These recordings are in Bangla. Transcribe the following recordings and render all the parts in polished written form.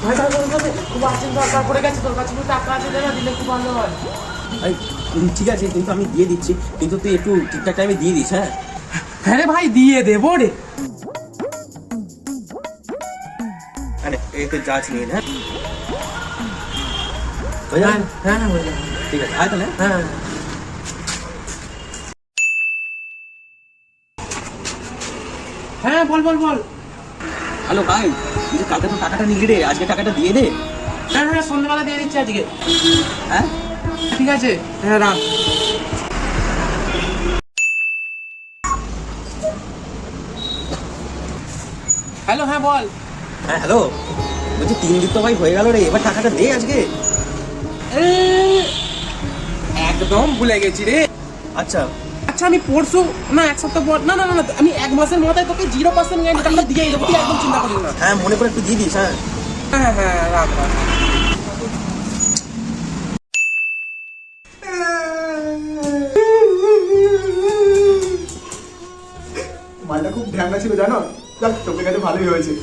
ভাই ভাই ভাই ভাই, খুব আর্জেন্ট দরকার পড়ে গেছে, তোর কাছে টাকা আছে, দেনা দিলে খুব ভালো হয়। ঠিক আছে, কিন্তু আমি দিয়ে দিচ্ছি, কিন্তু তুই একটু ঠিকঠাক টাইমে দিয়ে দিস। হ্যাঁ হ্যাঁ রে ভাই, দিয়ে দেবো রে। আরে এই তো চার্জ নিয়ে হ্যাঁ হ্যাঁ হ্যাঁ হয়ে যাবে। ঠিক আছে, আয় তাহলে। হ্যাঁ হ্যাঁ, বল বল বল। হ্যালো ভাই, তুই কালকে তো টাকাটা নিলি রে, আজকে টাকাটা দিয়ে দে। হ্যাঁ হ্যাঁ, সন্ধ্যাবেলা দিয়ে দিচ্ছি আজকে। হ্যাঁ ঠিক আছে, হ্যাঁ রাখ। হ্যালো, হ্যাঁ বল। হ্যাঁ হ্যালো, বলছি 3 দিন তো ভাই হয়ে গেল রে, এবার টাকাটা দে আজকে। একদম ভুলে গেছি রে। আচ্ছা আচ্ছা, আমি পরশু না এক সপ্তাহ পর, না না না না, আমি 1 মাসের মাথায় তোকে 0% গ্যারান্টি টাকা দিয়ে দেবো, তুই একদম চিন্তা করিস না। হ্যাঁ, মনে করে একটু দিয়ে দিস। হ্যাঁ হ্যাঁ হ্যাঁ, রাখ রাখ। মালটা খুব ধ্যানটা ছিল জানো, যাক তোকে কাছে ভালোই হয়েছে।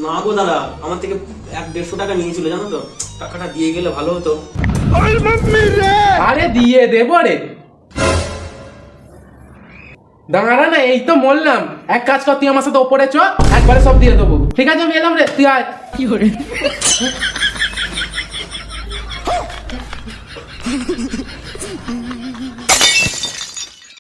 না গো দাদা, আমার থেকে 100-150 টাকা নিয়েছিল জানো তো, টাকাটা দিয়ে গেলে ভালো হতো। আরে দিয়ে দেবো রে, দাঁড়া না, এই তো বললাম। এক কাজ কর, তুই আমার সাথে ওপরে চ, একবারে সব দিয়ে দেবো। ঠিক আছে, আমি এলাম রে, তুই আয়। কি করে